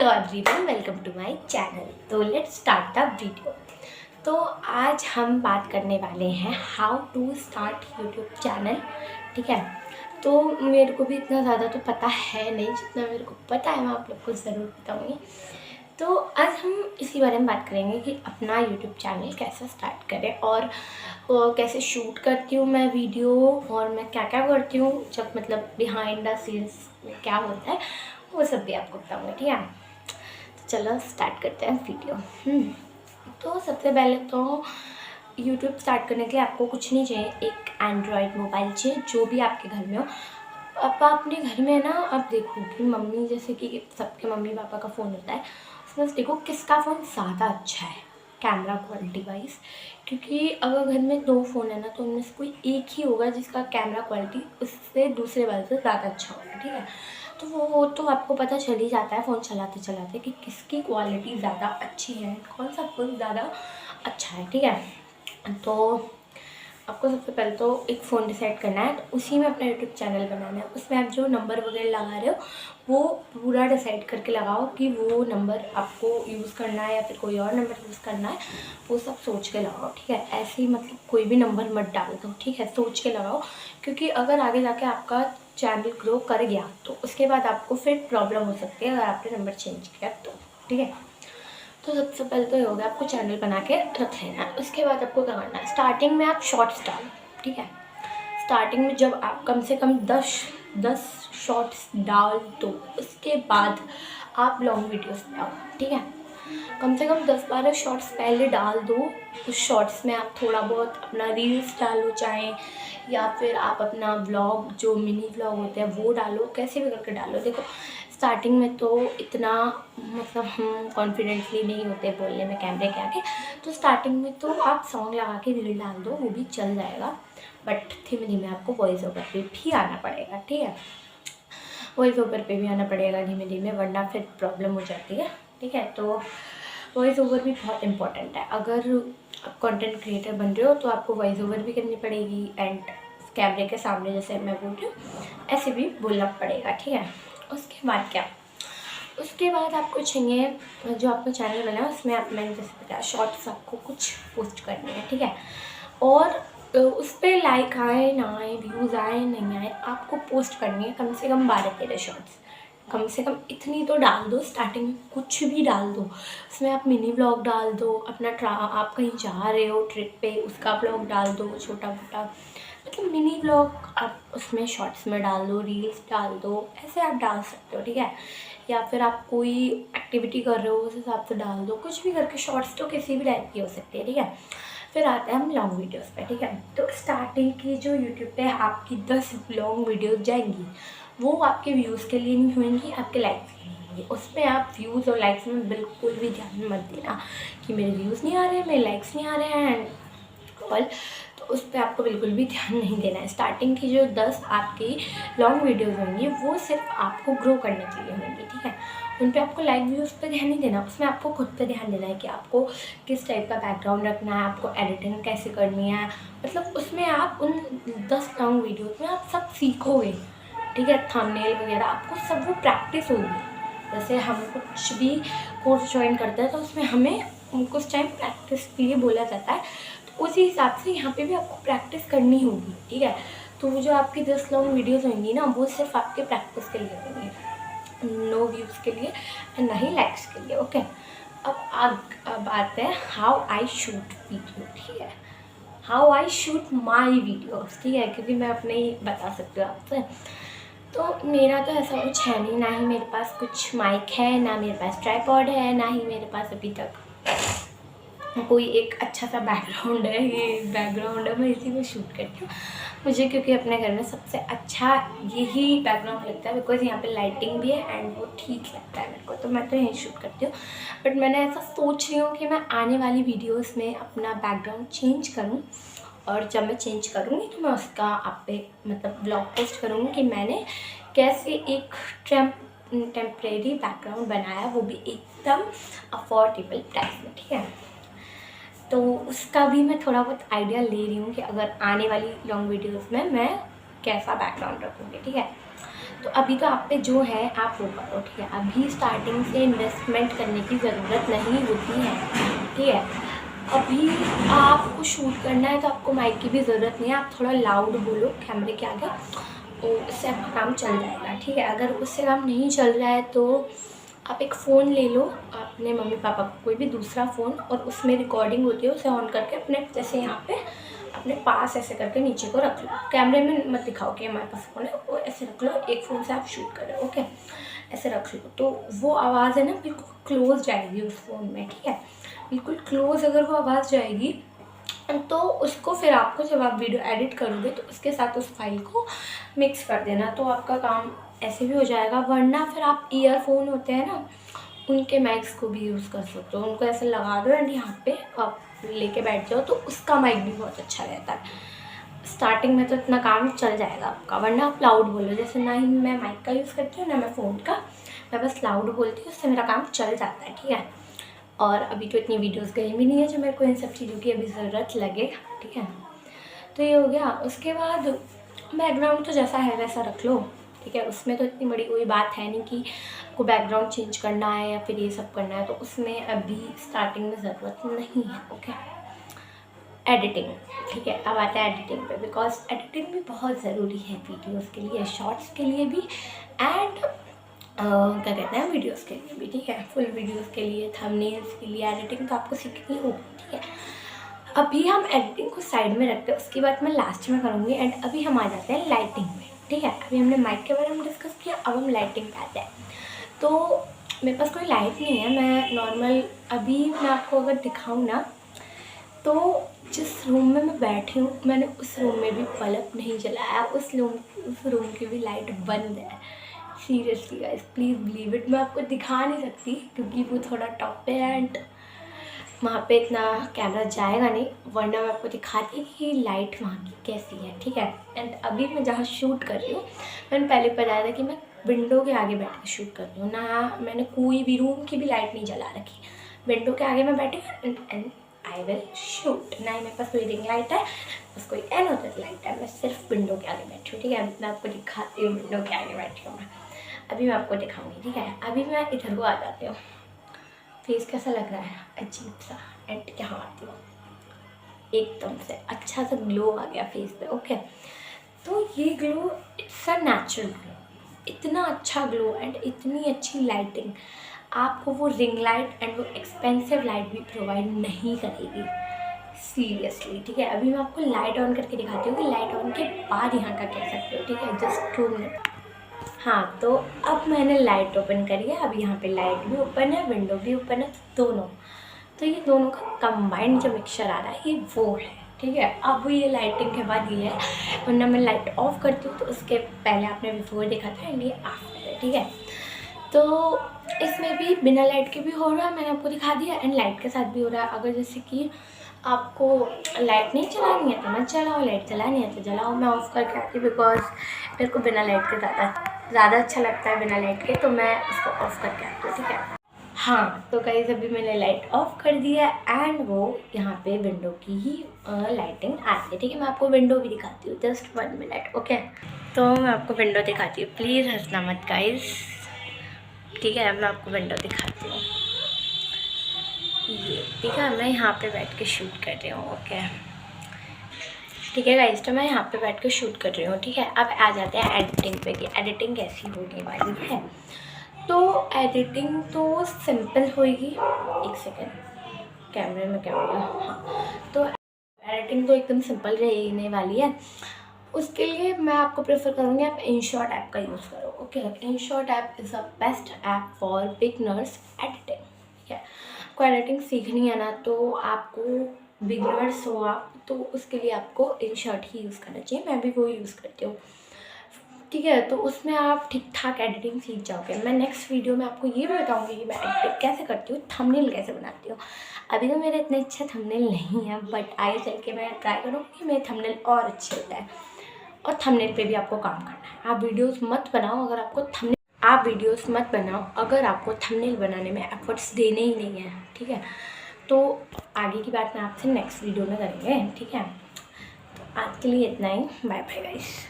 Hello everyone, welcome to my channel. तो let's start the video. तो आज हम बात करने वाले हैं how to start YouTube channel. ठीक है, तो मेरे को भी इतना ज़्यादा तो पता है नहीं, जितना मेरे को पता है मैं आप लोग को ज़रूर बताऊँगी। तो आज हम इसी बारे में बात करेंगे कि अपना यूट्यूब चैनल कैसे स्टार्ट करें और कैसे शूट करती हूँ मैं वीडियो, और मैं क्या क्या करती हूँ जब मतलब बिहाइंड द सीन्स में क्या होता है वो सब भी आपको बताऊँगी। ठीक है, चलो स्टार्ट करते हैं वीडियो। तो सबसे पहले तो यूट्यूब स्टार्ट करने के लिए आपको कुछ नहीं चाहिए, एक एंड्रॉयड मोबाइल चाहिए, जो भी आपके घर में हो। अब अपने घर में ना, अब देखो कि मम्मी, जैसे कि सबके मम्मी पापा का फ़ोन होता है, उसमें से देखो किसका फ़ोन ज़्यादा अच्छा है कैमरा क्वालिटी वाइज। क्योंकि अगर घर में 2 फ़ोन है ना, तो उनमें से कोई एक ही होगा जिसका कैमरा क्वालिटी उससे दूसरे वाले से ज़्यादा अच्छा होगा। ठीक है, तो वो तो आपको पता चल ही जाता है फ़ोन चलाते चलाते कि किसकी क्वालिटी ज़्यादा अच्छी है, कौन सा फ़ोन ज़्यादा अच्छा है। ठीक है, तो आपको सबसे पहले तो एक फ़ोन डिसाइड करना है, तो उसी में अपना यूट्यूब चैनल बनाना है। उसमें आप जो नंबर वगैरह लगा रहे हो वो पूरा डिसाइड करके लगाओ कि वो नंबर आपको यूज़ करना है या फिर कोई और नंबर यूज़ करना है, वो सब सोच के लगाओ। ठीक है, ऐसे ही मतलब कोई भी नंबर मत डाल दो। ठीक है, सोच के लगाओ, क्योंकि अगर आगे जाके आपका चैनल ग्रो कर गया तो उसके बाद आपको फिर प्रॉब्लम हो सकती है अगर आपने नंबर चेंज किया तो। ठीक है, तो सबसे पहले तो ये हो गया, आपको चैनल बना के रख लेना है। उसके बाद आपको क्या करना है, स्टार्टिंग में आप शॉर्ट्स डालो। ठीक है, स्टार्टिंग में जब आप कम से कम 10 शॉर्ट्स डाल दो, उसके बाद आप लॉन्ग वीडियोस में आओ। ठीक है, कम से कम 10-12 शॉर्ट्स पहले डाल दो। उस शॉर्ट्स में आप थोड़ा बहुत अपना रील्स डालो, चाहे या फिर आप अपना व्लॉग, जो मिनी व्लॉग होते हैं वो डालो, कैसे भी करके डालो। देखो स्टार्टिंग में तो इतना मतलब हम कॉन्फिडेंटली नहीं होते बोलने में कैमरे के आगे, तो स्टार्टिंग में तो आप सॉन्ग लगा के रील डाल दो, वो भी चल जाएगा। बट धीमे धीमे आपको वॉइस ओवर पे भी आना पड़ेगा। ठीक है, वॉइस ओवर पे भी आना पड़ेगा धीमे धीमे, वरना फिर प्रॉब्लम हो जाती है। ठीक है, तो वॉइस ओवर भी बहुत इंपॉर्टेंट है। अगर आप कंटेंट क्रिएटर बन रहे हो तो आपको वॉइस ओवर भी करनी पड़ेगी, एंड कैमरे के सामने जैसे मैं बोल रही हूँ ऐसे भी बोलना पड़ेगा। ठीक है, उसके बाद क्या, उसके बाद आपको चाहिए जो आपका चैनल बना है उसमें आप, मैंने जैसे बताया, शॉर्ट्स आपको कुछ पोस्ट करने हैं। ठीक है, और उस पर लाइक आए ना आए, व्यूज़ आए नहीं आए, आपको पोस्ट करनी है कम से कम 12-13 शॉर्ट्स। कम से कम इतनी तो डाल दो, स्टार्टिंग में कुछ भी डाल दो। उसमें आप मिनी व्लॉग डाल दो, अपना आप कहीं जा रहे हो ट्रिप पे उसका व्लॉग डाल दो, छोटा मोटा मतलब मिनी व्लॉग आप उसमें शॉर्ट्स में डाल दो, रील्स डाल दो, ऐसे आप डाल सकते हो। ठीक है, या फिर आप कोई एक्टिविटी कर रहे हो उस हिसाब से डाल दो, कुछ भी करके। शॉर्ट्स तो किसी भी टाइप की हो सकती है। ठीक है, फिर आते हैं हम लॉन्ग वीडियोस पे। ठीक है, तो स्टार्टिंग की जो यूट्यूब पे आपकी 10 लॉन्ग वीडियोस जाएंगी, वो आपके व्यूज़ के लिए नहीं होंगी, आपके लाइक्स के लिए होंगी। उसमें आप व्यूज़ और लाइक्स में बिल्कुल भी ध्यान मत देना कि मेरे व्यूज़ नहीं आ रहे हैं, मेरे लाइक्स नहीं आ रहे हैं ऑल, तो उस पर आपको बिल्कुल भी ध्यान नहीं देना है। स्टार्टिंग की जो 10 आपकी लॉन्ग वीडियोस होंगी वो सिर्फ आपको ग्रो करने के लिए होंगी। ठीक है, उन पे आपको लाइक व्यूज़ पे ध्यान नहीं देना, उसमें आपको खुद पे ध्यान देना है कि आपको किस टाइप का बैकग्राउंड रखना है, आपको एडिटिंग कैसे करनी है। मतलब उसमें आप उन 10 लॉन्ग वीडियोज़ में आप सब सीखोगे। ठीक है, थंबनेल वगैरह आपको सब वो प्रैक्टिस होगी। जैसे हम कुछ भी कोर्स ज्वाइन करते हैं तो उसमें हमें कुछ टाइम प्रैक्टिस के लिए बोला जाता है, तो उसी हिसाब से यहाँ पे भी आपको प्रैक्टिस करनी होगी। ठीक है, तो वो जो आपकी 10 लॉन्ग वीडियोस होंगी ना, वो सिर्फ आपके प्रैक्टिस के लिए होंगी, नो व्यूज़ के लिए ना ही लाइक्स के लिए। ओके, अब आते हैं हाउ आई शूट वीडियो। ठीक है, how I shoot my videos. ठीक है, क्योंकि मैं अपने ही बता सकती हूँ आपसे। तो मेरा तो ऐसा कुछ है नहीं, ना ही मेरे पास कुछ माइक है, ना मेरे पास ट्राइपॉड है, ना ही मेरे पास अभी तक कोई एक अच्छा सा बैकग्राउंड है। ये बैकग्राउंड है, मैं इसी में शूट करती हूँ मुझे, क्योंकि अपने घर में सबसे अच्छा यही बैकग्राउंड लगता है, बिकॉज यहाँ पे लाइटिंग भी है एंड वो ठीक लगता है मेरे को, तो मैं तो यहीं शूट करती हूँ। बट मैंने ऐसा सोच रही हूँ कि मैं आने वाली वीडियोस में अपना बैकग्राउंड चेंज करूँ, और जब मैं चेंज करूँगी तो मैं उसका आप पे मतलब ब्लॉग पोस्ट करूँगी कि मैंने कैसे एक टेम्परेरी बैकग्राउंड बनाया, वो भी एकदम अफोर्डेबल प्राइस में। ठीक है, तो उसका भी मैं थोड़ा बहुत आइडिया ले रही हूँ कि अगर आने वाली लॉन्ग वीडियोस में मैं कैसा बैकग्राउंड रखूँगी। ठीक है, तो अभी तो आप पे जो है आप वो करो, ठीक है। अभी स्टार्टिंग से इन्वेस्टमेंट करने की ज़रूरत नहीं होती है, ठीक है। अभी आपको शूट करना है तो आपको माइक की भी ज़रूरत नहीं है, आप थोड़ा लाउड बोलो कैमरे के आगे, तो इससे आपका काम चल जाएगा, ठीक है। अगर उससे काम नहीं चल रहा है तो आप एक फ़ोन ले लो, अपने मम्मी पापा को कोई भी दूसरा फ़ोन, और उसमें रिकॉर्डिंग होती है, उसे ऑन करके अपने जैसे यहाँ पे अपने पास ऐसे करके नीचे को रख लो, कैमरे में मत दिखाओ कि हमारे पास फ़ोन है, वो ऐसे रख लो, एक फ़ोन से आप शूट कर रहे हो, ओके, ऐसे रख लो। तो वो आवाज़ है ना बिल्कुल क्लोज जाएगी उस फ़ोन में, ठीक है, बिल्कुल क्लोज अगर वो आवाज़ जाएगी तो उसको फिर आपको जब आप वीडियो एडिट करोगे तो उसके साथ उस फाइल को मिक्स कर देना, तो आपका काम ऐसे भी हो जाएगा। वरना फिर आप ईयरफोन होते हैं ना, उनके माइक्स को भी यूज़ कर सकते हो, उनको ऐसे लगा दो एंड यहाँ पे आप लेके बैठ जाओ, तो उसका माइक भी बहुत अच्छा रहता है। स्टार्टिंग में तो इतना काम चल जाएगा आपका, वरना आप लाउड बोलो, जैसे ना ही मैं माइक का यूज़ करती हूँ ना मैं फ़ोन का, मैं बस लाउड बोलती हूँ, उससे मेरा काम चल जाता है, ठीक है। और अभी तो इतनी वीडियोस गई भी नहीं है जो मेरे को इन सब चीज़ों की अभी ज़रूरत लगे, ठीक है। तो ये हो गया। उसके बाद बैकग्राउंड तो जैसा है वैसा रख लो, ठीक है, उसमें तो इतनी बड़ी कोई बात है नहीं कि को बैकग्राउंड चेंज करना है या फिर ये सब करना है, तो उसमें अभी स्टार्टिंग में ज़रूरत नहीं है, ओके। एडिटिंग, ठीक है, अब आता है एडिटिंग पे, बिकॉज एडिटिंग भी बहुत ज़रूरी है वीडियोज़ के लिए, शॉर्ट्स के लिए भी, एंड क्या कहते हैं वीडियोस के लिए भी, ठीक है। फुल वीडियोस के लिए, थंबनेल्स के लिए एडिटिंग तो आपको सीखनी होगी, ठीक है। अभी हम एडिटिंग को साइड में रखते हैं, उसके बाद मैं लास्ट में करूँगी, एंड अभी हम आ जाते हैं लाइटिंग में, ठीक है। अभी हमने माइक के बारे में डिस्कस किया, अब हम लाइटिंग पे आते हैं। तो मेरे पास कोई लाइट नहीं है, मैं नॉर्मल, अभी मैं आपको अगर दिखाऊँ ना, तो जिस रूम में मैं बैठी हूँ मैंने उस रूम में भी बल्ब नहीं जलाया, उस रूम की भी लाइट बंद है। Seriously guys, please believe it, मैं आपको दिखा नहीं सकती क्योंकि वो थोड़ा टॉप पे है एंड वहाँ पे इतना कैमरा जाएगा नहीं, वरना मैं आपको दिखाती कि लाइट वहाँ की कैसी है, ठीक है। एंड अभी मैं जहाँ शूट कर रही हूँ, मैंने पहले बताया था कि मैं विंडो के आगे बैठ कर शूट कर रही हूँ ना, मैंने कोई भी रूम की भी लाइट नहीं जला रखी, विंडो के आगे मैं बैठी एंड आई विल शूट। ना ही मेरे पास कोई रिंग लाइट है, बस कोई एनोदर लाइट है, मैं सिर्फ विंडो के आगे बैठी हूँ, ठीक है। मैं आपको दिखाती हूँ विंडो के आगे बैठी हूँ मैं, अभी मैं आपको दिखाऊंगी, ठीक है। अभी मैं इधर को आ जाती हूँ, फेस कैसा लग रहा है, अजीब सा, एंड यहाँ आती हूँ, एकदम से अच्छा सा ग्लो आ गया फेस पे, ओके। तो ये glow it's a natural glow, इतना अच्छा ग्लो एंड इतनी अच्छी लाइटिंग आपको वो रिंग लाइट एंड वो एक्सपेंसिव लाइट भी प्रोवाइड नहीं करेगी, सीरियसली, ठीक है। अभी मैं आपको लाइट ऑन करके दिखाती हूँ कि लाइट ऑन के बाद यहाँ का कह सकते हो, ठीक है, जस्ट 2 मिनट। हाँ, तो अब मैंने लाइट ओपन करी है, अब यहाँ पे लाइट भी ओपन है, विंडो भी ओपन है, दोनों, तो ये दोनों का कंबाइंड जो मिक्सचर आ रहा है ये वो है, ठीक है। अब ये लाइटिंग के बाद ये है, वरना मैं लाइट ऑफ करती हूँ तो उसके पहले आपने बिफोर देखा था एंड ये आफ्टर है, ठीक है। तो इसमें भी बिना लाइट के भी हो रहा है, मैंने आपको दिखा दिया, एंड लाइट के साथ भी हो रहा है। अगर जैसे कि आपको लाइट नहीं चलानी है तो मत चलाओ, लाइट चलानी है तो जलाओ। मैं ऑफ़ करके आती हूँ बिकॉज मेरे को बिना लाइट के ज़्यादा अच्छा लगता है बिना लाइट के, तो मैं इसको ऑफ़ करके आती हूँ, ठीक है। हाँ, तो गाइस अभी मैंने लाइट ऑफ़ कर दिया एंड वो यहाँ पे विंडो की ही लाइटिंग आती है, ठीक है। मैं आपको विंडो भी दिखाती हूँ, जस्ट 1 मिनट, ओके। तो मैं आपको विंडो दिखाती हूँ, प्लीज़ हंसना मत गाइस, ठीक है। मैं आपको विंडो दिखाती हूँ, ये ठीक है, मैं यहाँ पे बैठ के शूट कर रही हूँ, ओके, ठीक है गाइस। तो मैं यहाँ पे बैठ के शूट कर रही हूँ, ठीक है। अब आ जाते हैं एडिटिंग पे कि एडिटिंग कैसी होने वाली है। तो एडिटिंग तो सिंपल होएगी, एक सेकेंड, कैमरे में क्या होगा, हाँ। तो एडिटिंग तो एकदम सिंपल रहने वाली है। उसके लिए मैं आपको प्रेफर करूँगी आप InShot ऐप का यूज़ करो, okay. InShot app is a best app for beginners editing, ठीक है। आपको एडिटिंग सीखनी है ना, तो आपको बिगनर्स हो आप, तो उसके लिए आपको InShot ही यूज़ करना चाहिए, मैं भी वो यूज़ करती हूँ, ठीक है। तो उसमें आप ठीक ठाक एडिटिंग सीख जाओगे। मैं नेक्स्ट वीडियो में आपको ये भी बताऊंगी कि मैं एडिटिंग कैसे करती हूँ, थंबनेल कैसे बनाती हूँ। अभी तो मेरे इतने अच्छे थंबनेल नहीं हैं, बट आगे चल के मैं ट्राई करूँगी कि मेरे थंबनेल और अच्छे हो जाए। और थंबनेल पे भी आपको काम करना है, आप वीडियोस मत बनाओ अगर आपको थंबनेल बनाने में एफर्ट्स देने ही नहीं है, ठीक है। तो आगे की बात मैं आपसे नेक्स्ट वीडियो में करेंगे, ठीक है। तो आज के लिए इतना ही, बाय बाय गाइस।